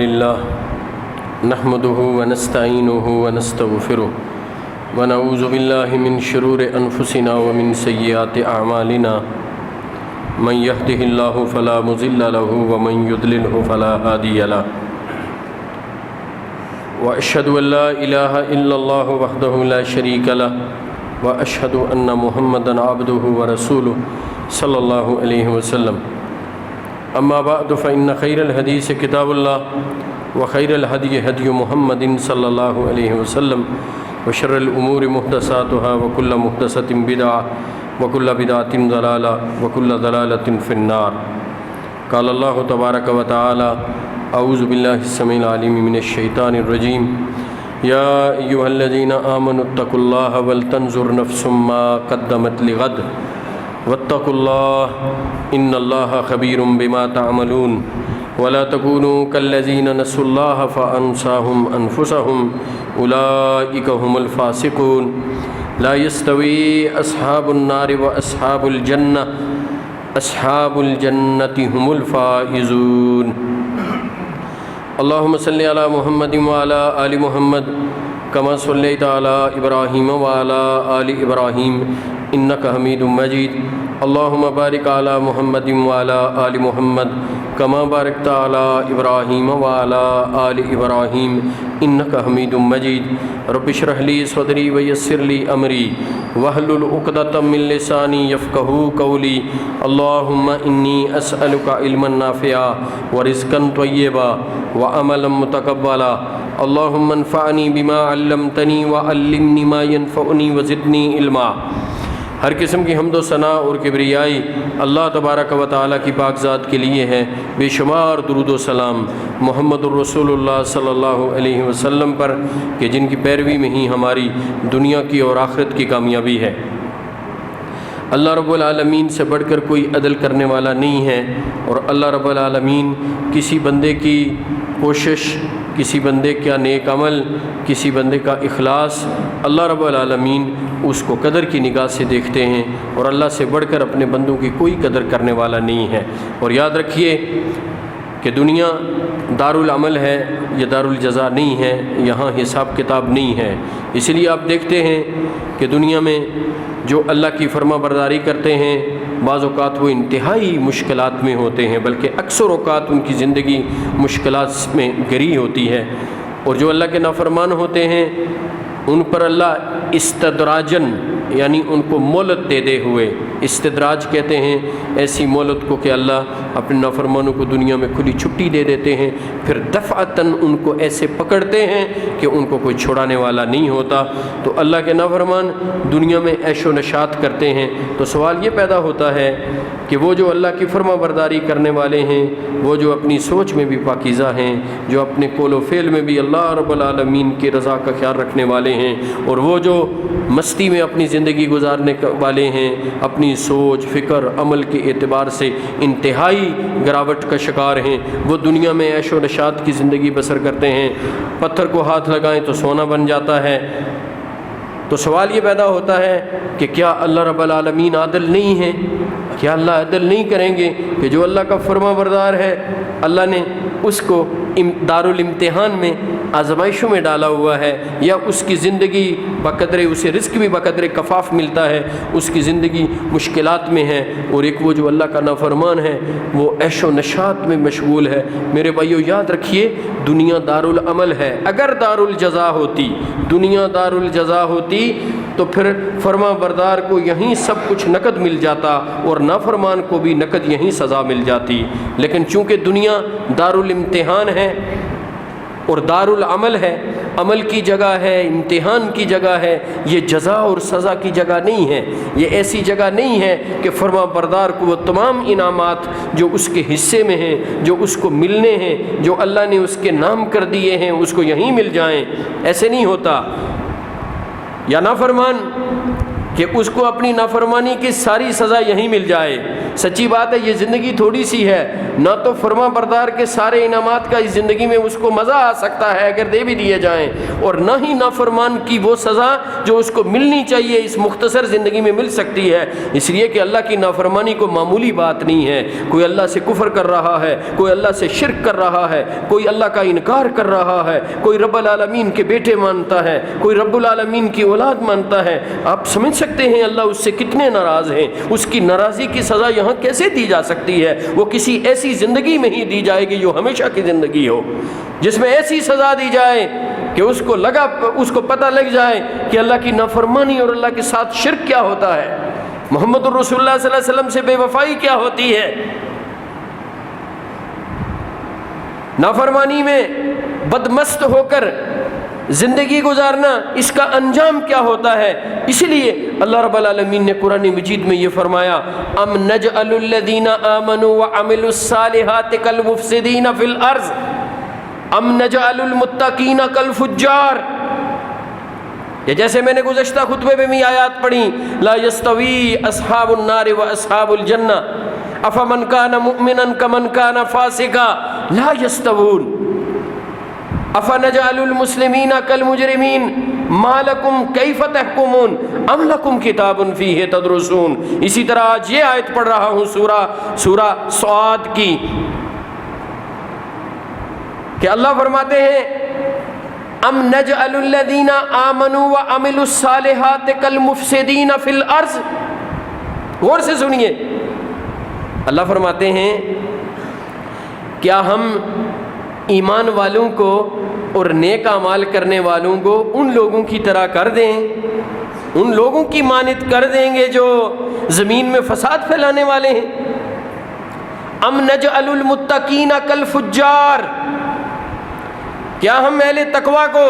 لله نحمده ونستعينه ونستغفره ونعوذ بالله من شرور أنفسنا ومن سيئات أعمالنا من يهده الله فلا مضل له ومن يضلله فلا هادي له وأشهد أن لا إله إلا الله وحده لا شريك له وأشهد أن محمدًا عبده ورسوله صلى الله عليه وسلم أما بعد فإن خير الحديث كتاب الله وخير الهدي هدي محمد صلى الله عليه وسلم وشر الأمور محدثاتها وكل محدثة بدعة وكل بدعة ضلالة وكل ضلالة في النار. قال الله تبارك وتعالى: أعوذ بالله السميع العليم من الشيطان الرجيم. يا أيها الذين آمنوا اتقوا الله ولتنظر نفس ما قدمت لغد واتقوا الله إن الله خبير بما تعملون ولا تكونوا كالذين نسوا الله فأنساهم أنفسهم أولئك هم الفاسقون. لا يستوي أصحاب النار وأصحاب الجنة أصحاب الجنة هم الفائزون. اللهم صل على محمد وعلى آل محمد كما صليت على إبراهيم وعلى آل إبراهيم إنك حميد مجيد. اللهم بارك على محمد وعلى آل محمد كما باركت على إبراهيم وعلى آل إبراهيم إنك حميد مجيد. رب اشرح لي صدري ويسر لي أمري واحلل عقدة من لساني يفقهوا قولي. اللهم إني أسألك علما نافعا ورزقا طيبا وعملا متقبلا. اللهم انفعني بما علمتنی وعلمنی ما ينفعني وزدنی علما. ہر قسم کی حمد و ثنا اور کبریائی اللہ تبارک و تعالیٰ کی پاک ذات کے لیے ہے. بے شمار درود و سلام محمد الرسول اللہ صلی اللہ علیہ وسلم پر کہ جن کی پیروی میں ہی ہماری دنیا کی اور آخرت کی کامیابی ہے. اللہ رب العالمین سے بڑھ کر کوئی عدل کرنے والا نہیں ہے، اور اللہ رب العالمین کسی بندے کی کوشش، کسی بندے کا نیک عمل، کسی بندے کا اخلاص اللہ رب العالمین اس کو قدر کی نگاہ سے دیکھتے ہیں، اور اللہ سے بڑھ کر اپنے بندوں کی کوئی قدر کرنے والا نہیں ہے. اور یاد رکھیے کہ دنیا دارالعمل ہے، یہ دارالجزا نہیں ہے، یہاں حساب کتاب نہیں ہے. اس لیے آپ دیکھتے ہیں کہ دنیا میں جو اللہ کی فرما برداری کرتے ہیں بعض اوقات وہ انتہائی مشکلات میں ہوتے ہیں، بلکہ اکثر اوقات ان کی زندگی مشکلات میں گھری ہوتی ہے. اور جو اللہ کے نافرمان ہوتے ہیں ان پر اللہ استدراجن یعنی ان کو مہلت دے دے ہوئے، استدراج کہتے ہیں ایسی مہلت کو کہ اللہ اپنے نافرمانوں کو دنیا میں کھلی چھٹی دے دیتے ہیں، پھر دفعتاً ان کو ایسے پکڑتے ہیں کہ ان کو کوئی چھڑانے والا نہیں ہوتا. تو اللہ کے نافرمان دنیا میں عیش و نشاط کرتے ہیں. تو سوال یہ پیدا ہوتا ہے کہ وہ جو اللہ کی فرما برداری کرنے والے ہیں، وہ جو اپنی سوچ میں بھی پاکیزہ ہیں، جو اپنے قول و فعل میں بھی اللہ رب العالمین کی رضا کا خیال رکھنے والے ہیں، اور وہ جو مستی میں اپنی زندگی گزارنے والے ہیں، اپنی سوچ فکر عمل کے اعتبار سے انتہائی گراوٹ کا شکار ہیں، وہ دنیا میں عیش و نشاط کی زندگی بسر کرتے ہیں. پتھر کو ہاتھ لگائیں تو سونا بن جاتا ہے. تو سوال یہ پیدا ہوتا ہے کہ کیا اللہ رب العالمین عادل نہیں ہے؟ کیا اللہ عدل نہیں کریں گے کہ جو اللہ کا فرما بردار ہے اللہ نے اس کو دارالامتحان میں آزمائشوں میں ڈالا ہوا ہے، یا اس کی زندگی بقدرے اسے رزق بھی بقدرے کفاف ملتا ہے، اس کی زندگی مشکلات میں ہے، اور ایک وہ جو اللہ کا نافرمان ہے وہ عیش و نشاط میں مشغول ہے. میرے بھائیو یاد رکھیے دنیا دارالعمل ہے. اگر دارالجزا ہوتی، دنیا دارالجزا ہوتی تو پھر فرما بردار کو یہیں سب کچھ نقد مل جاتا اور نافرمان کو بھی نقد یہیں سزا مل جاتی. لیکن چونکہ دنیا دارالامتحان ہے اور دارالعمل ہے، عمل کی جگہ ہے، امتحان کی جگہ ہے، یہ جزا اور سزا کی جگہ نہیں ہے. یہ ایسی جگہ نہیں ہے کہ فرما بردار کو وہ تمام انعامات جو اس کے حصے میں ہیں، جو اس کو ملنے ہیں، جو اللہ نے اس کے نام کر دیے ہیں، اس کو یہیں مل جائیں. ایسے نہیں ہوتا. یا نافرمان کہ اس کو اپنی نافرمانی کی ساری سزا یہیں مل جائے۔ سچی بات ہے، یہ زندگی تھوڑی سی ہے، نہ تو فرما بردار کے سارے انعامات کا اس زندگی میں اس کو مزہ آ سکتا ہے اگر دے بھی دیے جائیں، اور نہ ہی نافرمان کی وہ سزا جو اس کو ملنی چاہیے اس مختصر زندگی میں مل سکتی ہے، اس لیے کہ اللہ کی نافرمانی کو معمولی بات نہیں ہے۔ کوئی اللہ سے کفر کر رہا ہے، کوئی اللہ سے شرک کر رہا ہے، کوئی اللہ کا انکار کر رہا ہے، کوئی رب العالمین کے بیٹے مانتا ہے، کوئی رب العالمین کی اولاد مانتا ہے۔ آپ سمجھ سکتے ہیں اللہ اس سے کتنے ناراض ہیں۔ اس کی ناراضی کی سزا یہاں کیسے دی جا سکتی ہے؟ وہ کسی ایسی زندگی میں ہی دی جائے گی جو ہمیشہ کی زندگی ہو، جس میں ایسی سزا دی جائے کہ اس کو پتہ لگ جائے کہ اللہ کی نافرمانی اور اللہ کے ساتھ شرک کیا ہوتا ہے، محمد الرسول اللہ صلی اللہ علیہ وسلم سے بے وفائی کیا ہوتی ہے، نافرمانی میں بدمست ہو کر زندگی گزارنا، اس کا انجام کیا ہوتا ہے۔ اسی لیے اللہ رب العالمین نے قرآن مجید میں یہ فرمایا، ام نجعل الذین آمنوا وعملوا الصالحات کالمفسدین فی الارض ام نجعل المتقین کالفجار۔ یہ جیسے میں نے گزشتہ خطبے میں بھی آیات پڑھی، لا یستوی اصحاب النار واصحاب الجنہ افمن کان مؤمنا کمن کان فاسقا لا یستوون افنجعل المسلمین کالمجرمین ما لکم کیف تحکمون ام لکم کتاب فیہ تدرسون۔ اسی طرح آج یہ آیت پڑھ رہا ہوں سورہ صاد کی، کہ اللہ فرماتے ہیں ام نجعل الذین آمنوا وعملوا الصالحات کالمفسدین فی الارض۔ غور سے سنیے، اللہ فرماتے ہیں کیا ہم ایمان والوں کو اور نیک اعمال کرنے والوں کو ان لوگوں کی طرح کر دیں، ان لوگوں کی مانند کر دیں گے جو زمین میں فساد پھیلانے والے ہیں؟ ام نجعل المتقین کالفجار، کیا ہم اہل تقوی کو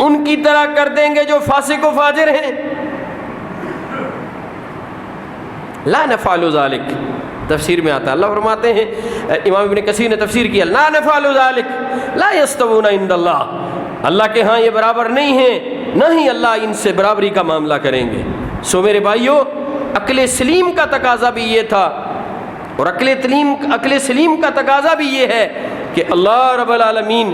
ان کی طرح کر دیں گے جو فاسق و فاجر ہیں؟ لا نفعل ذلک، تفسیر میں آتا ہے، اللہ فرماتے ہیں، امام ابن کثیر نے تفسیر کیا، لا نفعل ذلک لا یستوون عند اللہ، اللہ کے ہاں یہ برابر نہیں ہیں، نہ ہی اللہ ان سے برابری کا معاملہ کریں گے۔ سو میرے بھائیو، عقل سلیم کا تقاضا بھی یہ تھا، اور عقل سلیم کا تقاضا بھی یہ ہے کہ اللہ رب العالمین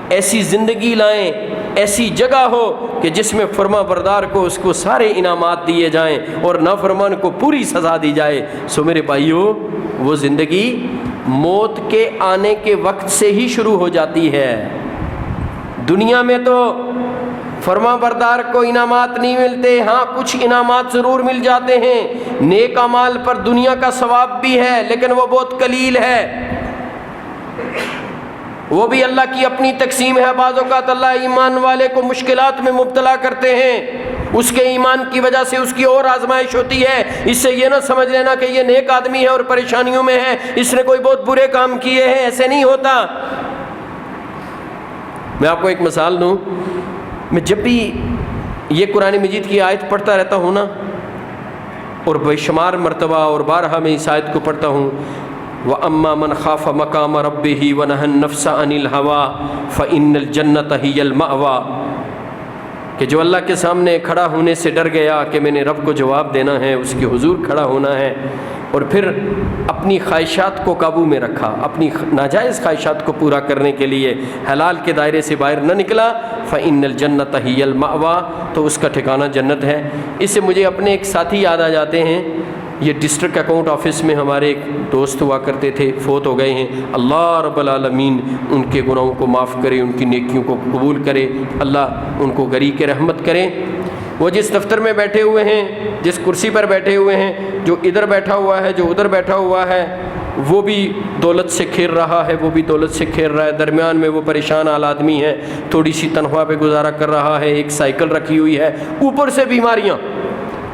ایسی زندگی لائیں، ایسی جگہ ہو کہ جس میں فرما بردار کو اس کو سارے انعامات دیے جائیں اور نافرمان کو پوری سزا دی جائے۔ سو میرے بھائیو، وہ زندگی موت کے آنے کے وقت سے ہی شروع ہو جاتی ہے۔ دنیا میں تو فرما بردار کو انعامات نہیں ملتے، ہاں کچھ انعامات ضرور مل جاتے ہیں، نیک اعمال پر دنیا کا ثواب بھی ہے لیکن وہ بہت قلیل ہے، وہ بھی اللہ کی اپنی تقسیم ہے۔ بعض اوقات اللہ ایمان والے کو مشکلات میں مبتلا کرتے ہیں، اس کے ایمان کی وجہ سے اس کی اور آزمائش ہوتی ہے۔ اس سے یہ نہ سمجھ لینا کہ یہ نیک آدمی ہے اور پریشانیوں میں ہے، اس نے کوئی بہت برے کام کیے ہیں، ایسے نہیں ہوتا۔ میں آپ کو ایک مثال دوں، میں جب بھی یہ قرآن مجید کی آیت پڑھتا رہتا ہوں نا، اور بے شمار مرتبہ اور بارہا میں اس آیت کو پڑھتا ہوں، وَأَمَّا مَنْ خَافَ مَقَامَ رَبِّهِ وَنَهَى النَّفْسَ عَنِ الْهَوَىٰ فَإِنَّ الْجَنَّةَ هِيَ الْمَأْوَىٰ، کہ جو اللہ کے سامنے کھڑا ہونے سے ڈر گیا کہ میں نے رب کو جواب دینا ہے، اس کے حضور کھڑا ہونا ہے، اور پھر اپنی خواہشات کو قابو میں رکھا، اپنی ناجائز خواہشات کو پورا کرنے کے لیے حلال کے دائرے سے باہر نہ نکلا، فَإِنَّ الْجَنَّةَ هِيَ الْمَأْوَىٰ، تو اس کا ٹھکانہ جنت ہے۔ اس سے مجھے اپنے ایک ساتھی یاد آ جاتے ہیں، یہ ڈسٹرکٹ اکاؤنٹ آفس میں ہمارے ایک دوست ہوا کرتے تھے، فوت ہو گئے ہیں۔ اللہ رب العالمین ان کے گناہوں کو معاف کرے، ان کی نیکیوں کو قبول کرے، اللہ ان کو گری کے رحمت کرے۔ وہ جس دفتر میں بیٹھے ہوئے ہیں، جس کرسی پر بیٹھے ہوئے ہیں، جو ادھر بیٹھا ہوا ہے، جو ادھر بیٹھا ہوا ہے، وہ بھی دولت سے کھیر رہا ہے، وہ بھی دولت سے کھیر رہا ہے، درمیان میں وہ پریشان حال آدمی ہے، تھوڑی سی تنخواہ پہ گزارا کر رہا ہے، ایک سائیکل رکھی ہوئی ہے، اوپر سے بیماریاں،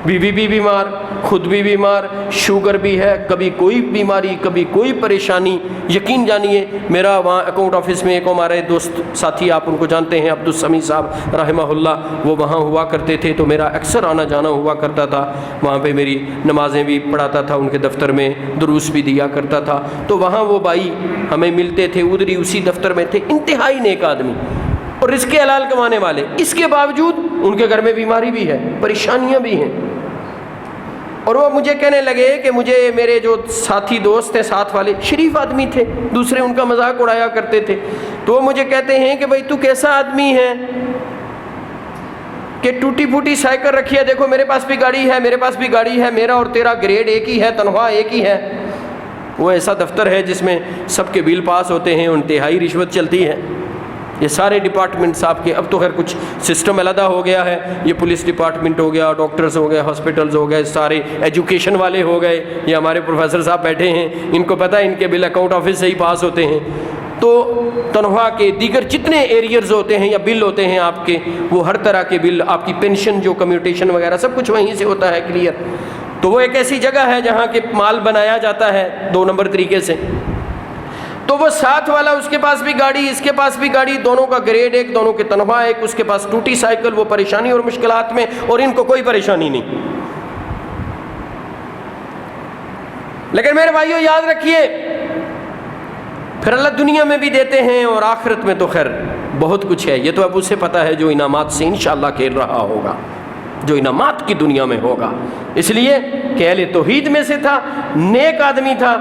بیوی بھی بیمار، خود بھی بیمار، شوگر بھی ہے، کبھی کوئی بیماری، کبھی کوئی پریشانی۔ یقین جانیے، میرا وہاں اکاؤنٹ آفس میں ایک ہمارے دوست ساتھی، آپ ان کو جانتے ہیں، عبدالسمیع صاحب رحمہ اللہ، وہ وہاں ہوا کرتے تھے، تو میرا اکثر آنا جانا ہوا کرتا تھا، وہاں پہ میری نمازیں بھی پڑھاتا تھا، ان کے دفتر میں دروس بھی دیا کرتا تھا، تو وہاں وہ بھائی ہمیں ملتے تھے، ادھر ہی اسی دفتر میں تھے، انتہائی نیک آدمی، اور رزق حلال کمانے والے، اس کے باوجود ان کے گھر میں بیماری بھی ہے، پریشانیاں بھی ہیں۔ اور وہ مجھے کہنے لگے کہ مجھے میرے جو ساتھی دوست ہیں، ساتھ والے شریف آدمی تھے، دوسرے ان کا مذاق اڑایا کرتے تھے، تو وہ مجھے کہتے ہیں کہ بھائی تو کیسا آدمی ہے کہ ٹوٹی پھوٹی سائیکل رکھی ہے، دیکھو میرے پاس بھی گاڑی ہے، میرے پاس بھی گاڑی ہے، میرا اور تیرا گریڈ ایک ہی ہے، تنخواہ ایک ہی ہے۔ وہ ایسا دفتر ہے جس میں سب کے بل پاس ہوتے ہیں، انتہائی رشوت چلتی ہے۔ یہ سارے ڈپارٹمنٹس آپ کے، اب تو خیر کچھ سسٹم علیحدہ ہو گیا ہے، یہ پولیس ڈپارٹمنٹ ہو گیا، ڈاکٹرز ہو گئے، ہاسپٹلز ہو گئے، سارے ایجوکیشن والے ہو گئے، یہ ہمارے پروفیسر صاحب بیٹھے ہیں، ان کو پتہ ہے ان کے بل اکاؤنٹ آفس سے ہی پاس ہوتے ہیں۔ تو تنخواہ کے دیگر جتنے ایریئرز ہوتے ہیں یا بل ہوتے ہیں آپ کے، وہ ہر طرح کے بل، آپ کی پینشن جو کمیوٹیشن وغیرہ سب کچھ وہیں سے ہوتا ہے کلیئر۔ تو وہ ایک ایسی جگہ ہے جہاں کے مال بنایا جاتا ہے 2 نمبر طریقے سے۔ تو وہ ساتھ والا، اس کے پاس بھی گاڑی، اس کے پاس بھی گاڑی، دونوں کا گریڈ ایک، دونوں کی تنخواہ ایک، اس کے پاس ٹوٹی سائیکل، وہ پریشانی اور مشکلات میں، اور ان کو کوئی پریشانی نہیں۔ لیکن میرے بھائیو یاد رکھیے، پھر اللہ دنیا میں بھی دیتے ہیں اور آخرت میں تو خیر بہت کچھ ہے۔ یہ تو اب اسے پتہ ہے جو انعامات سے انشاءاللہ کھیل رہا ہوگا، جو انعامات کی دنیا میں ہوگا۔ اس لیے کہ اہل توحید میں سے تھا، نیک آدمی تھا،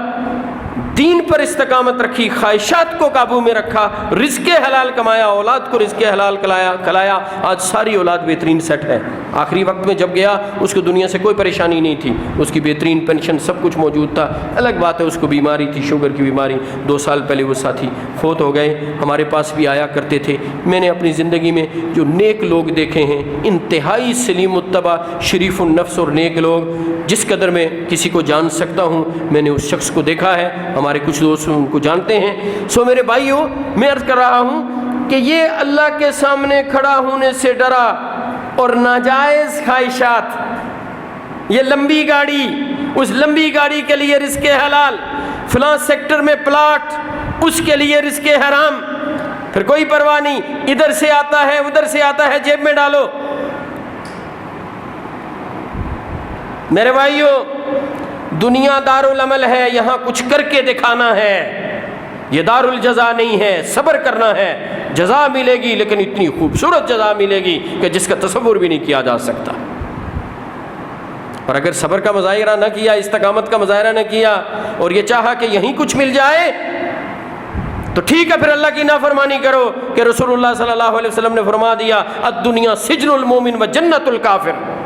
دین پر استقامت رکھی، خواہشات کو قابو میں رکھا، رزق حلال کمایا، اولاد کو رزق حلال کھلایا، آج ساری اولاد بہترین سیٹ ہے۔ آخری وقت میں جب گیا اس کو دنیا سے کوئی پریشانی نہیں تھی، اس کی بہترین پینشن سب کچھ موجود تھا۔ الگ بات ہے اس کو بیماری تھی، شوگر کی بیماری، 2 سال پہلے وہ ساتھی فوت ہو گئے، ہمارے پاس بھی آیا کرتے تھے۔ میں نے اپنی زندگی میں جو نیک لوگ دیکھے ہیں، انتہائی سلیم الطبع، شریف النفس اور نیک لوگ، جس قدر میں کسی کو جان سکتا ہوں میں نے اس شخص کو دیکھا ہے، ہمارے کچھ دوست ان کو جانتے ہیں۔ سو میرے بھائیو، میں عرض کر رہا ہوں کہ یہ اللہ کے سامنے کھڑا ہونے سے ڈرا اور ناجائز خواہشات، یہ لمبی گاڑی، اس لمبی گاڑی کے لیے رزق حلال، فلاں سیکٹر میں پلاٹ، اس کے لیے رزق حرام، پھر کوئی پرواہ نہیں، ادھر سے آتا ہے ادھر سے آتا ہے، جیب میں ڈالو۔ میرے بھائیو، دنیا دارالعمل ہے، یہاں کچھ کر کے دکھانا ہے، یہ دار الجزا نہیں ہے، صبر کرنا ہے، جزا ملے گی، لیکن اتنی خوبصورت جزا ملے گی کہ جس کا تصور بھی نہیں کیا جا سکتا۔ اور اگر صبر کا مظاہرہ نہ کیا، استقامت کا مظاہرہ نہ کیا، اور یہ چاہا کہ یہیں کچھ مل جائے، تو ٹھیک ہے، پھر اللہ کی نافرمانی کرو کہ رسول اللہ صلی اللہ علیہ وسلم نے فرما دیا، الدنیا سجن المومن و جنت الکافر۔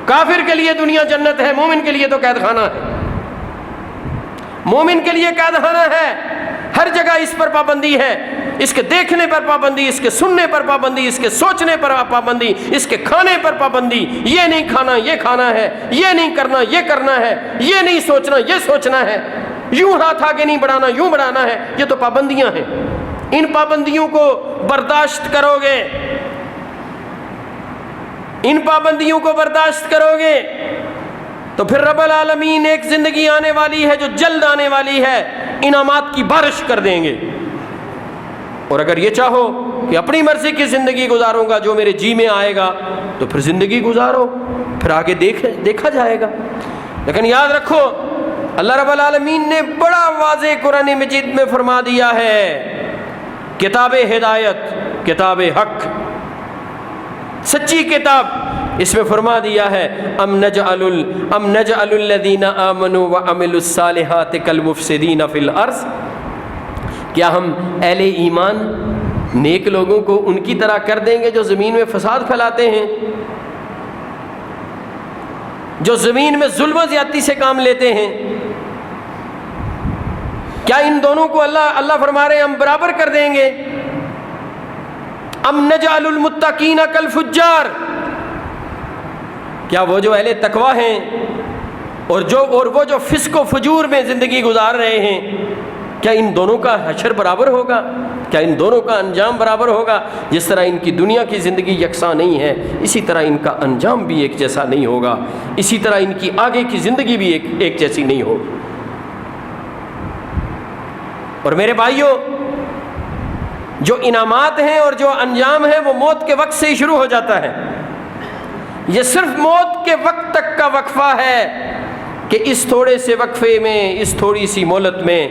کافر کے لیے دنیا جنت ہے، مومن کے لیے تو قید خانہ ہے۔ مومن کے لیے قید خانہ ہے، ہر جگہ اس پر پابندی ہے، اس کے دیکھنے پر پابندی، اس کے سننے پر پابندی، اس کے سوچنے پر پابندی، اس کے کھانے پر پابندی۔ یہ نہیں کھانا یہ کھانا ہے، یہ نہیں کرنا یہ کرنا ہے، یہ نہیں سوچنا یہ سوچنا ہے، یوں ہاتھ آگے نہیں بڑھانا یوں بڑھانا ہے۔ یہ تو پابندیاں ہیں، ان پابندیوں کو برداشت کرو گے، ان پابندیوں کو برداشت کرو گے تو پھر رب العالمین ایک زندگی آنے والی ہے جو جلد آنے والی ہے، انعامات کی بارش کر دیں گے۔ اور اگر یہ چاہو کہ اپنی مرضی کی زندگی گزاروں گا، جو میرے جی میں آئے گا، تو پھر زندگی گزارو، پھر آگے دیکھا جائے گا۔ لیکن یاد رکھو، اللہ رب العالمین نے بڑا واضح قرآن مجید میں فرما دیا ہے، کتاب ہدایت، کتاب حق، سچی کتاب، اس میں فرما دیا ہے، ام نجعل الذین آمنوا وعملوا الصالحات کالمفسدین فی الارض، کیا ہم اہل ایمان نیک لوگوں کو ان کی طرح کر دیں گے جو زمین میں فساد پھیلاتے ہیں، جو زمین میں ظلم و زیادتی سے کام لیتے ہیں؟ کیا ان دونوں کو اللہ فرما رہے ہیں ہم برابر کر دیں گے؟ ام نجعل المتقین کالفجار، کیا وہ جو اہل تقوی ہیں اور وہ جو فسق و فجور میں زندگی گزار رہے ہیں، کیا ان دونوں کا حشر برابر ہوگا؟ کیا ان دونوں کا انجام برابر ہوگا؟ جس طرح ان کی دنیا کی زندگی یکساں نہیں ہے، اسی طرح ان کا انجام بھی ایک جیسا نہیں ہوگا، اسی طرح ان کی آگے کی زندگی بھی ایک جیسی نہیں ہوگی۔ اور میرے بھائیوں، جو انعامات ہیں اور جو انجام ہے وہ موت کے وقت سے ہی شروع ہو جاتا ہے۔ یہ صرف موت کے وقت تک کا وقفہ ہے کہ اس تھوڑے سے وقفے میں، اس تھوڑی سی مہلت میں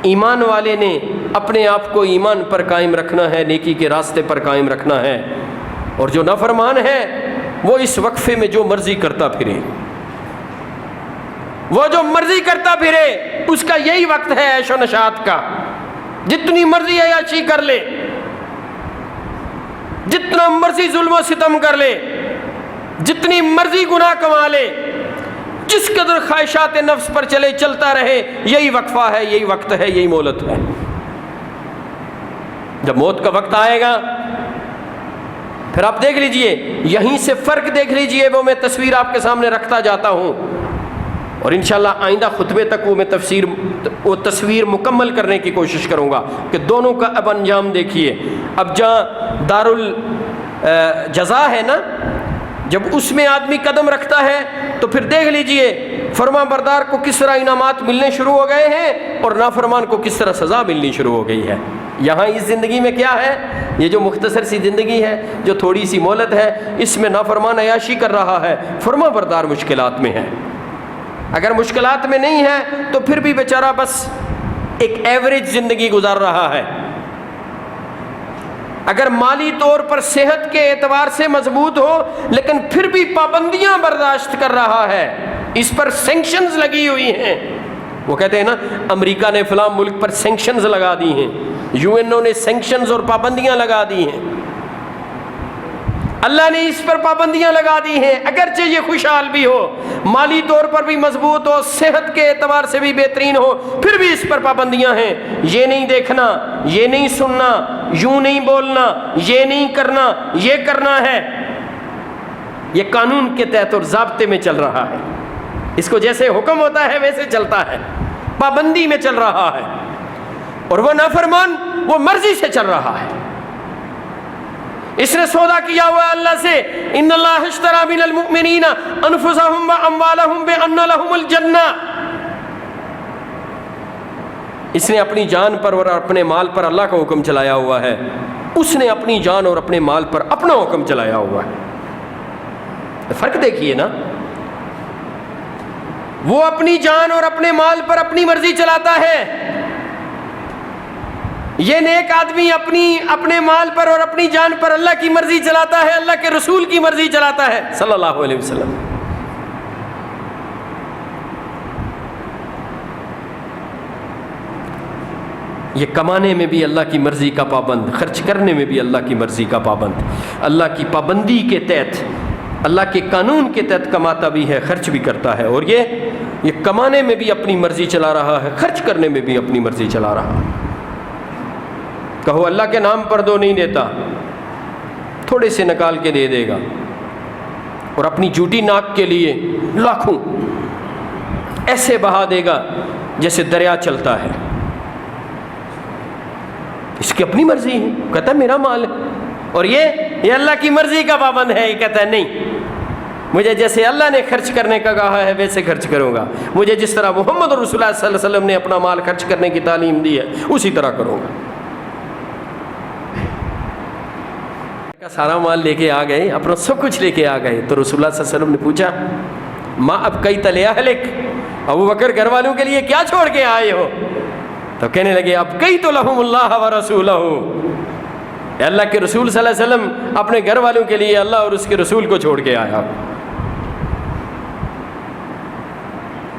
ایمان والے نے اپنے آپ کو ایمان پر قائم رکھنا ہے، نیکی کے راستے پر قائم رکھنا ہے، اور جو نافرمان ہے وہ اس وقفے میں جو مرضی کرتا پھرے، وہ جو مرضی کرتا پھرے، اس کا یہی وقت ہے عیش و نشاط کا، جتنی مرضی عیاشی کر لے، جتنا مرضی ظلم و ستم کر لے، جتنی مرضی گناہ کما لے، جس قدر خواہشات نفس پر چلتا رہے، یہی وقفہ ہے، یہی وقت ہے، یہی مہلت ہے۔ جب موت کا وقت آئے گا پھر آپ دیکھ لیجئے، یہیں سے فرق دیکھ لیجئے، وہ میں تصویر آپ کے سامنے رکھتا جاتا ہوں، اور انشاءاللہ آئندہ خطبے تک وہ تصویر مکمل کرنے کی کوشش کروں گا کہ دونوں کا اب انجام دیکھیے۔ اب جہاں دار الجزا ہے نا، جب اس میں آدمی قدم رکھتا ہے تو پھر دیکھ لیجئے فرما بردار کو کس طرح انعامات ملنے شروع ہو گئے ہیں اور نافرمان کو کس طرح سزا ملنی شروع ہو گئی ہے۔ یہاں اس زندگی میں کیا ہے، یہ جو مختصر سی زندگی ہے، جو تھوڑی سی مہلت ہے، اس میں نافرمان عیاشی کر رہا ہے، فرما بردار مشکلات میں ہے۔ اگر مشکلات میں نہیں ہے تو پھر بھی بیچارہ بس ایک ایوریج زندگی گزار رہا ہے۔ اگر مالی طور پر صحت کے اعتبار سے مضبوط ہو لیکن پھر بھی پابندیاں برداشت کر رہا ہے، اس پر سینکشنز لگی ہوئی ہیں، وہ کہتے ہیں نا امریکہ نے فلاں ملک پر سینکشنز لگا دی ہیں، یو این او نے سینکشنز اور پابندیاں لگا دی ہیں، اللہ نے اس پر پابندیاں لگا دی ہیں، اگرچہ یہ خوشحال بھی ہو، مالی طور پر بھی مضبوط ہو، صحت کے اعتبار سے بھی بہترین ہو، پھر بھی اس پر پابندیاں ہیں۔ یہ نہیں دیکھنا، یہ نہیں سننا، یوں نہیں بولنا، یہ نہیں کرنا، یہ کرنا ہے۔ یہ قانون کے تحت اور ضابطے میں چل رہا ہے، اس کو جیسے حکم ہوتا ہے ویسے چلتا ہے، پابندی میں چل رہا ہے، اور وہ نافرمان وہ مرضی سے چل رہا ہے۔ اس نے سودا کیا ہوا ہے اللہ سے، ان اللہ اشتری من المؤمنین انفسهم واموالهم بان لهم الجنہ۔ اس نے اپنی جان پر اور اپنے مال پر اللہ کا حکم چلایا ہوا ہے، اس نے اپنی جان اور اپنے مال پر اپنا حکم چلایا ہوا ہے۔ فرق دیکھیے نا، وہ اپنی جان اور اپنے مال پر اپنی مرضی چلاتا ہے، یہ نیک آدمی اپنے مال پر اور اپنی جان پر اللہ کی مرضی چلاتا ہے، اللہ کے رسول کی مرضی چلاتا ہے صلی اللہ علیہ وسلم۔ یہ کمانے میں بھی اللہ کی مرضی کا پابند، خرچ کرنے میں بھی اللہ کی مرضی کا پابند، اللہ کی پابندی کے تحت، اللہ کے قانون کے تحت کماتا بھی ہے، خرچ بھی کرتا ہے، اور یہ کمانے میں بھی اپنی مرضی چلا رہا ہے، خرچ کرنے میں بھی اپنی مرضی چلا رہا ہے۔ کہو اللہ کے نام پر دو نہیں دیتا، تھوڑے سے نکال کے دے دے گا، اور اپنی جھوٹی ناک کے لیے لاکھوں ایسے بہا دے گا جیسے دریا چلتا ہے۔ اس کی اپنی مرضی ہے، کہتا ہے میرا مال ہے، اور یہ اللہ کی مرضی کا پابند ہے، یہ کہتا ہے نہیں، مجھے جیسے اللہ نے خرچ کرنے کا کہا ہے ویسے خرچ کروں گا، مجھے جس طرح محمد رسول اللہ صلی اللہ علیہ وسلم نے اپنا مال خرچ کرنے کی تعلیم دی ہے اسی طرح کروں گا۔ سارا مال لے کے آ گئے، اپنا سب کچھ لے کے آ گئے، تو رسول اللہ صلی اللہ علیہ وسلم نے پوچھا ماں اب کئی تلے اہلک، ابو بکر گھر والوں کے لیے کیا چھوڑ کے آئے ہو؟ تو کہنے لگے اب کئی تو لہم اللہ و رسولہ، اللہ کے رسول صلی اللہ علیہ وسلم اپنے گھر والوں کے لیے اللہ اور اس کے رسول کو چھوڑ کے آیا۔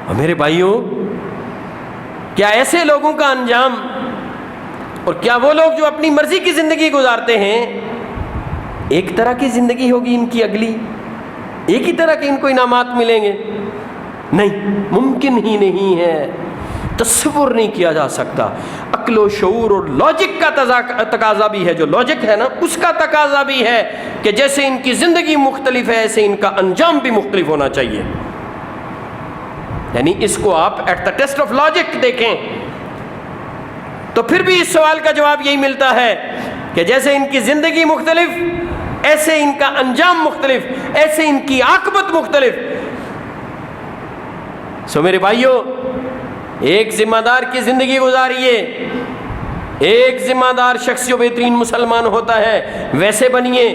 اور میرے بھائیوں، کیا ایسے لوگوں کا انجام، اور کیا وہ لوگ جو اپنی مرضی کی زندگی گزارتے ہیں، ایک طرح کی زندگی ہوگی ان کی اگلی، ایک ہی طرح کے ان کو انعامات ملیں گے؟ نہیں، ممکن ہی نہیں ہے، تصور نہیں کیا جا سکتا۔ عقل و شعور اور لاجک کا تقاضا بھی ہے، جو لاجک ہے نا اس کا تقاضا بھی ہے کہ جیسے ان کی زندگی مختلف ہے ایسے ان کا انجام بھی مختلف ہونا چاہیے۔ یعنی اس کو آپ at the test of logic دیکھیں تو پھر بھی اس سوال کا جواب یہی ملتا ہے کہ جیسے ان کی زندگی مختلف ایسے ان کا انجام مختلف، ایسے ان کی عاقبت مختلف۔ سو میرے بھائیوں، ایک ذمہ دار کی زندگی گزاریے، ایک ذمہ دار شخص جو بہترین مسلمان ہوتا ہے ویسے بنیے،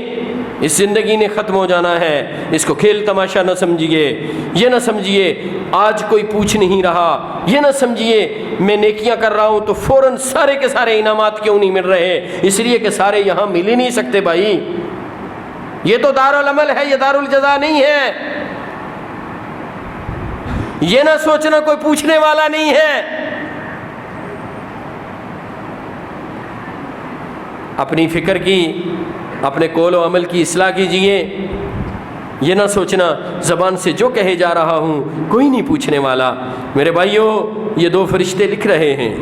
اس زندگی نے ختم ہو جانا ہے، اس کو کھیل تماشا نہ سمجھیے، یہ نہ سمجھیے آج کوئی پوچھ نہیں رہا، یہ نہ سمجھیے میں نیکیاں کر رہا ہوں تو فوراً سارے کے سارے انعامات کیوں نہیں مل رہے، اس لیے کہ سارے یہاں مل ہی نہیں سکتے بھائی، یہ تو دارالعمل ہے، یہ دارالجزا نہیں ہے۔ یہ نہ سوچنا کوئی پوچھنے والا نہیں ہے۔ اپنی فکر کی، اپنے قول و عمل کی اصلاح کیجئے، یہ نہ سوچنا زبان سے جو کہے جا رہا ہوں کوئی نہیں پوچھنے والا۔ میرے بھائیوں، یہ دو فرشتے لکھ رہے ہیں،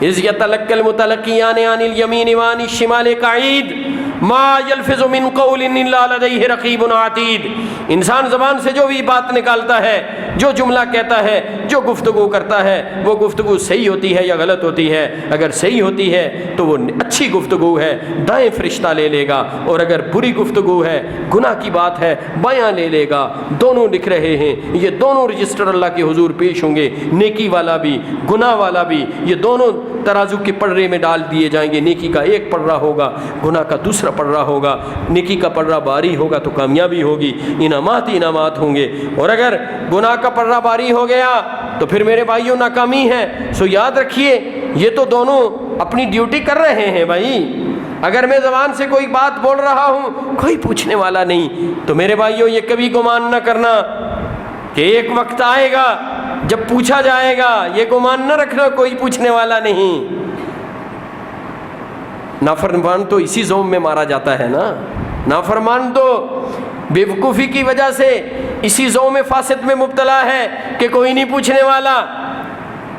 اذ یتلقی المتلقیان عن الیمین وعن الشمال قعید ما یلفظ من قول الا لدیہ رقیب عتید۔ انسان زبان سے جو بھی بات نکالتا ہے، جو جملہ کہتا ہے، جو گفتگو کرتا ہے، وہ گفتگو صحیح ہوتی ہے یا غلط ہوتی ہے؟ اگر صحیح ہوتی ہے تو وہ اچھی گفتگو ہے، دائیں فرشتہ لے لے گا، اور اگر بری گفتگو ہے، گناہ کی بات ہے، بایاں لے لے گا۔ دونوں لکھ رہے ہیں، یہ دونوں رجسٹر اللہ کے حضور پیش ہوں گے، نیکی والا بھی گناہ والا بھی، یہ دونوں ترازو کے پڑھے میں ڈال دیے جائیں گے۔ نیکی کا ایک پڑھا ہوگا، گناہ کا دوسرا پڑھا ہوگا۔ نیکی کا پڑھا باری ہوگا تو کامیابی ہوگی، انعامات ہی انعامات ہوں گے، اور اگر گناہ کا پڑھا باری ہو گیا تو پھر میرے بھائیوں ناکامی ہے۔ سو یاد رکھیے یہ تو دونوں اپنی ڈیوٹی کر رہے ہیں بھائی۔ اگر میں زبان سے کوئی بات بول رہا ہوں کوئی پوچھنے والا نہیں، تو میرے بھائیوں یہ کبھی گمان نہ کرنا کہ ایک وقت آئے گا جب پوچھا جائے گا، یہ گمان نہ رکھنا کوئی پوچھنے والا نہیں۔ نافرمان تو اسی زوم میں مارا جاتا ہے نا، نافرمان تو بے وقوفی کی وجہ سے اسی زوم فاسد میں مبتلا ہے کہ کوئی نہیں پوچھنے والا۔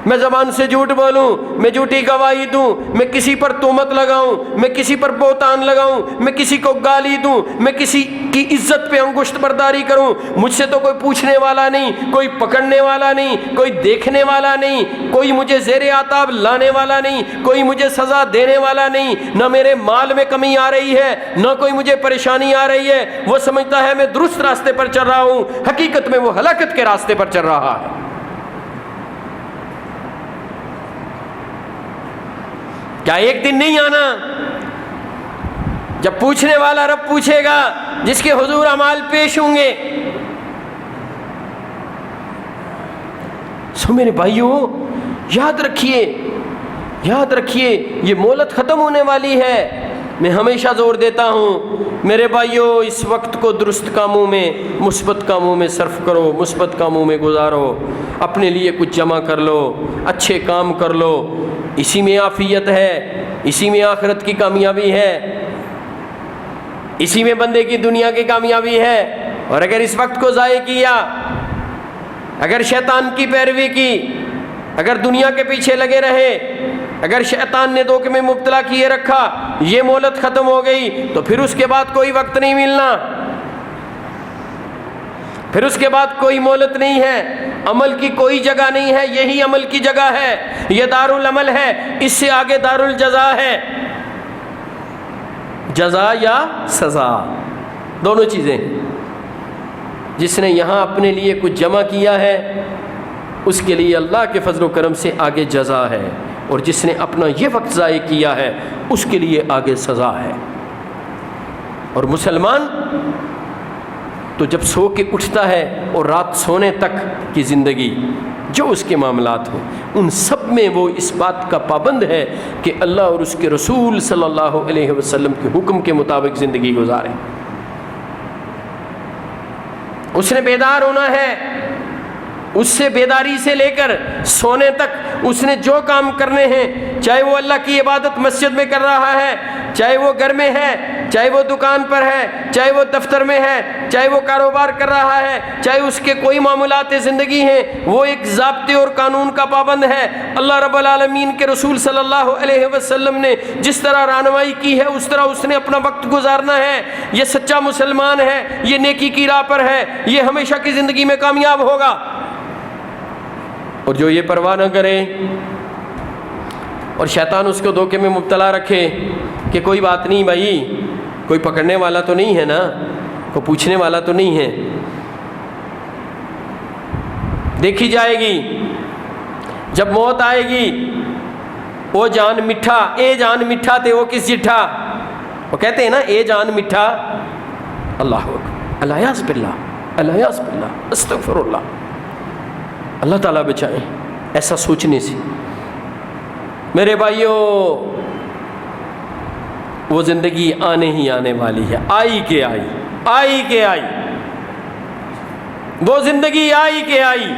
میں زبان سے جھوٹ بولوں، میں جھوٹی گواہی دوں، میں کسی پر تہمت لگاؤں، میں کسی پر بہتان لگاؤں، میں کسی کو گالی دوں، میں کسی کی عزت پہ انگشت برداری کروں، مجھ سے تو کوئی پوچھنے والا نہیں، کوئی پکڑنے والا نہیں، کوئی دیکھنے والا نہیں، کوئی مجھے زیر عتاب لانے والا نہیں، کوئی مجھے سزا دینے والا نہیں، نہ میرے مال میں کمی آ رہی ہے، نہ کوئی مجھے پریشانی آ رہی ہے۔ وہ سمجھتا ہے میں درست راستے پر چل رہا ہوں، حقیقت میں وہ ہلاکت کے راستے پر چل رہا ہے۔ کیا ایک دن نہیں آنا جب پوچھنے والا رب پوچھے گا، جس کے حضور اعمال پیش ہوں گے؟ سو میرے بھائیوں یاد رکھیے یہ مہلت ختم ہونے والی ہے۔ میں ہمیشہ زور دیتا ہوں میرے بھائیوں، اس وقت کو درست کاموں میں، مثبت کاموں میں صرف کرو، مثبت کاموں میں گزارو، اپنے لیے کچھ جمع کر لو، اچھے کام کر لو، اسی میں عافیت ہے، اسی میں آخرت کی کامیابی ہے، اسی میں بندے کی دنیا کی کامیابی ہے۔ اور اگر اس وقت کو ضائع کیا، اگر شیطان کی پیروی کی، اگر دنیا کے پیچھے لگے رہے، اگر شیطان نے دھوکے میں مبتلا کیے رکھا، یہ مہلت ختم ہو گئی تو پھر اس کے بعد کوئی وقت نہیں ملنا، پھر اس کے بعد کوئی مہلت نہیں ہے، عمل کی کوئی جگہ نہیں ہے، یہی عمل کی جگہ ہے، یہ دارالعمل ہے، اس سے آگے دارالجزا ہے، جزا یا سزا دونوں چیزیں۔ جس نے یہاں اپنے لیے کچھ جمع کیا ہے اس کے لیے اللہ کے فضل و کرم سے آگے جزا ہے، اور جس نے اپنا یہ وقت ضائع کیا ہے اس کے لیے آگے سزا ہے۔ اور مسلمان تو جب سو کے اٹھتا ہے اور رات سونے تک کی زندگی جو اس کے معاملات ہوں، ان سب میں وہ اس بات کا پابند ہے کہ اللہ اور اس کے رسول صلی اللہ علیہ وسلم کے حکم کے مطابق زندگی گزارے۔ اس نے بیدار ہونا ہے، اس سے بیداری سے لے کر سونے تک اس نے جو کام کرنے ہیں، چاہے وہ اللہ کی عبادت مسجد میں کر رہا ہے، چاہے وہ گھر میں ہے، چاہے وہ دکان پر ہے، چاہے وہ دفتر میں ہے، چاہے وہ کاروبار کر رہا ہے، چاہے اس کے کوئی معاملات زندگی ہیں، وہ ایک ضابطے اور قانون کا پابند ہے۔ اللہ رب العالمین کے رسول صلی اللہ علیہ وسلم نے جس طرح رہنمائی کی ہے اس طرح اس نے اپنا وقت گزارنا ہے۔ یہ سچا مسلمان ہے، یہ نیکی کی راہ پر ہے، یہ ہمیشہ کی زندگی میں کامیاب ہوگا۔ اور جو یہ پرواہ نہ کرے اور شیطان اس کو دھوکے میں مبتلا رکھے کہ کوئی بات نہیں بھائی، کوئی پکڑنے والا تو نہیں ہے نا، کوئی پوچھنے والا تو نہیں ہے، دیکھی جائے گی جب موت آئے گی، وہ جان مٹھا اے جان مٹھا تے وہ کس جٹھا، وہ کہتے ہیں نا اے جان مٹھا اللہ اکبر، الیاذ باللہ، الیاذ باللہ، استغفر اللہ۔ اللہ تعالیٰ بچائیں ایسا سوچنے سے۔ میرے بھائیوں، وہ زندگی آنے ہی آنے والی ہے، آئی کہ آئی، آئی کہ آئی، وہ زندگی آئی کہ آئی۔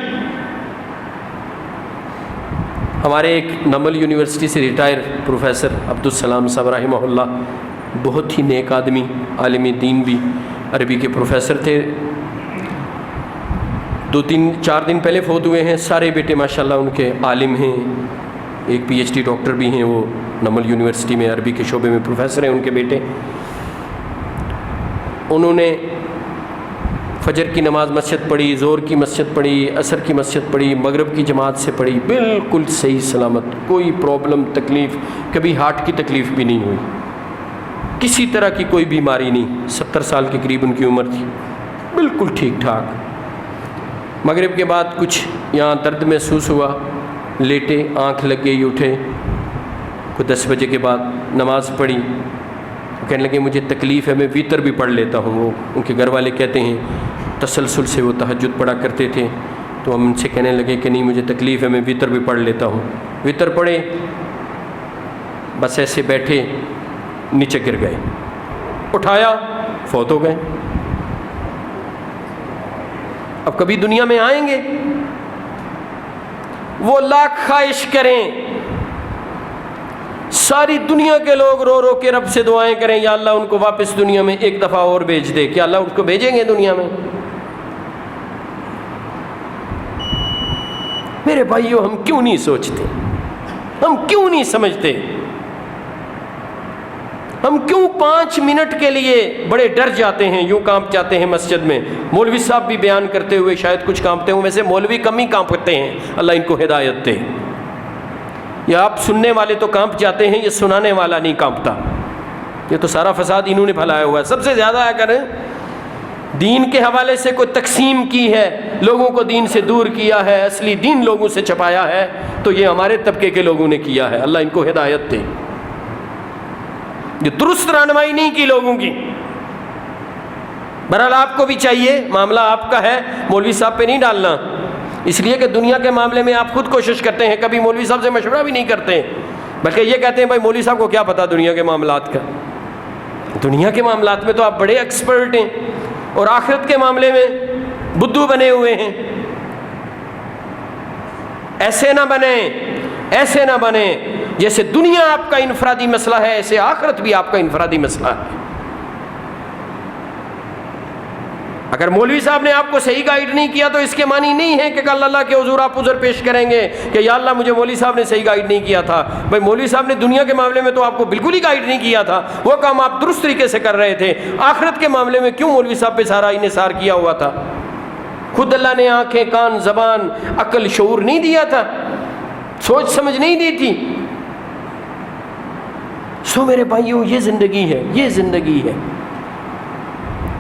ہمارے ایک نمل یونیورسٹی سے ریٹائر پروفیسر عبدالسلام صاحب رحمہ اللہ، بہت ہی نیک آدمی، عالم دین بھی، عربی کے پروفیسر تھے، 2-4 دن پہلے فوت ہوئے ہیں۔ سارے بیٹے ماشاءاللہ ان کے عالم ہیں، ایک پی ایچ ڈی ڈاکٹر بھی ہیں، وہ نمل یونیورسٹی میں عربی کے شعبے میں پروفیسر ہیں ان کے بیٹے۔ انہوں نے فجر کی نماز مسجد پڑھی، ظہر کی مسجد پڑھی، عصر کی مسجد پڑھی، مغرب کی جماعت سے پڑھی، بالکل صحیح سلامت، کوئی پرابلم تکلیف، کبھی ہارٹ کی تکلیف بھی نہیں ہوئی، کسی طرح کی کوئی بیماری نہیں، 70 سال کے قریب ان کی عمر تھی، بالکل ٹھیک ٹھاک۔ مغرب کے بعد کچھ یہاں درد محسوس ہوا، لیٹے، آنکھ لگ گئی، اٹھے، کوئی 10 بجے کے بعد نماز پڑھی، کہنے لگے مجھے تکلیف ہے، میں ویتر بھی پڑھ لیتا ہوں۔ وہ ان کے گھر والے کہتے ہیں تسلسل سے وہ تہجد پڑھا کرتے تھے، تو ہم ان سے کہنے لگے کہ نہیں مجھے تکلیف ہے، میں ویتر بھی پڑھ لیتا ہوں۔ ویتر پڑھے، بس ایسے بیٹھے، نیچے گر گئے، اٹھایا، فوت ہو گئے۔ اب کبھی دنیا میں آئیں گے؟ وہ لاکھ خواہش کریں، ساری دنیا کے لوگ رو رو کے رب سے دعائیں کریں یا اللہ ان کو واپس دنیا میں ایک دفعہ اور بھیج دے، کیا اللہ ان کو بھیجیں گے دنیا میں؟ میرے بھائیوں، ہم کیوں نہیں سوچتے؟ ہم کیوں نہیں سمجھتے؟ ہم کیوں 5 منٹ کے لیے بڑے ڈر جاتے ہیں، یوں کانپ جاتے ہیں مسجد میں؟ مولوی صاحب بھی بیان کرتے ہوئے شاید کچھ کانپتے ہوں، ویسے مولوی کم ہی کانپتے ہیں، اللہ ان کو ہدایت دے۔ یا آپ سننے والے تو کانپ جاتے ہیں، یہ سنانے والا نہیں کانپتا، یہ تو سارا فساد انہوں نے پھیلایا ہوا ہے۔ سب سے زیادہ اگر دین کے حوالے سے کوئی تقسیم کی ہے، لوگوں کو دین سے دور کیا ہے، اصلی دین لوگوں سے چھپایا ہے، تو یہ ہمارے طبقے کے لوگوں نے کیا ہے، اللہ ان کو ہدایت دے۔ یہ درست رہنمائی نہیں کی لوگوں کی۔ بہرحال آپ کو بھی چاہیے، معاملہ آپ کا ہے، مولوی صاحب پہ نہیں ڈالنا، اس لیے کہ دنیا کے معاملے میں آپ خود کوشش کرتے ہیں، کبھی مولوی صاحب سے مشورہ بھی نہیں کرتے، بلکہ یہ کہتے ہیں بھائی مولوی صاحب کو کیا پتا دنیا کے معاملات کا۔ دنیا کے معاملات میں تو آپ بڑے ایکسپرٹ ہیں، اور آخرت کے معاملے میں بدھو بنے ہوئے ہیں۔ ایسے نہ بنیں، ایسے نہ بنیں، جیسے دنیا آپ کا انفرادی مسئلہ ہے، ایسے آخرت بھی آپ کا انفرادی مسئلہ ہے۔ اگر مولوی صاحب نے آپ کو صحیح گائیڈ نہیں کیا تو اس کے معنی نہیں ہے کہ کل اللہ کے حضور آپ عذر پیش کریں گے کہ یا اللہ مجھے مولوی صاحب نے صحیح گائیڈ نہیں کیا تھا۔ بھائی مولوی صاحب نے دنیا کے معاملے میں تو آپ کو بالکل ہی گائیڈ نہیں کیا تھا، وہ کام آپ درست طریقے سے کر رہے تھے، آخرت کے معاملے میں کیوں مولوی صاحب پہ سارا انحصار کیا ہوا تھا؟ خود اللہ نے آنکھیں، کان، زبان، عقل، شعور نہیں دیا تھا، سوچ سمجھ نہیں دی تھی؟ سو میرے بھائیوں، یہ زندگی ہے، یہ زندگی ہے۔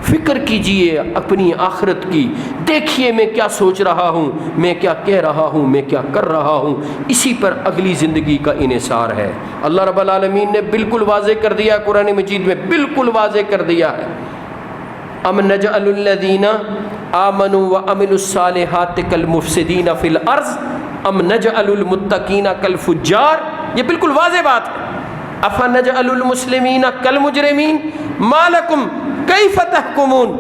فکر کیجئے اپنی آخرت کی، دیکھیے میں کیا سوچ رہا ہوں، میں کیا کہہ رہا ہوں، میں کیا کر رہا ہوں، اسی پر اگلی زندگی کا انحصار ہے۔ اللہ رب العالمین نے بالکل واضح کر دیا، قرآن مجید میں بالکل واضح کر دیا ہے، ام نجعل الذین آمنوا وعملوا الصالحات کالمفسدین فی الارض ام نجعل المتقین کالفجار۔ یہ بالکل واضح بات ہے۔ افنجعل المسلمین کالمجرمین ما لکم کیف تحکمون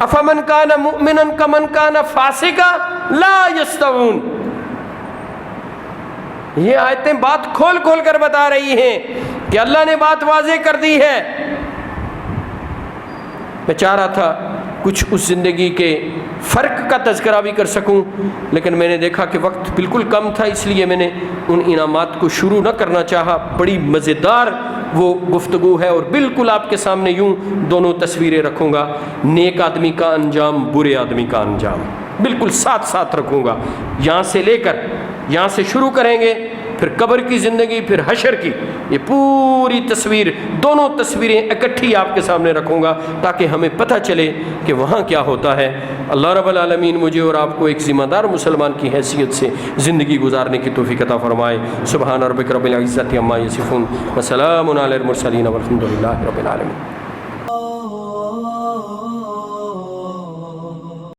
افمن کان مؤمنا کمن کان فاسقا لا یستوون۔ یہ آیتیں بات کھول کھول کر بتا رہی ہیں کہ اللہ نے بات واضح کر دی ہے۔ میں چاہ رہا تھا کچھ اس زندگی کے فرق کا تذکرہ بھی کر سکوں، لیکن میں نے دیکھا کہ وقت بالکل کم تھا، اس لیے میں نے ان انعامات کو شروع نہ کرنا چاہا۔ بڑی مزیدار وہ گفتگو ہے، اور بالکل آپ کے سامنے یوں دونوں تصویریں رکھوں گا، نیک آدمی کا انجام، برے آدمی کا انجام، بالکل ساتھ ساتھ رکھوں گا۔ یہاں سے لے کر یہاں سے شروع کریں گے، پھر قبر کی زندگی، پھر حشر کی، یہ پوری تصویر، دونوں تصویریں اکٹھی آپ کے سامنے رکھوں گا تاکہ ہمیں پتہ چلے کہ وہاں کیا ہوتا ہے۔ اللہ رب العالمین مجھے اور آپ کو ایک ذمہ دار مسلمان کی حیثیت سے زندگی گزارنے کی توفیق عطا فرمائے۔ سبحان ربک رب العزت عما یصفون وسلام علی المرسلین والحمد للہ رب العالمین۔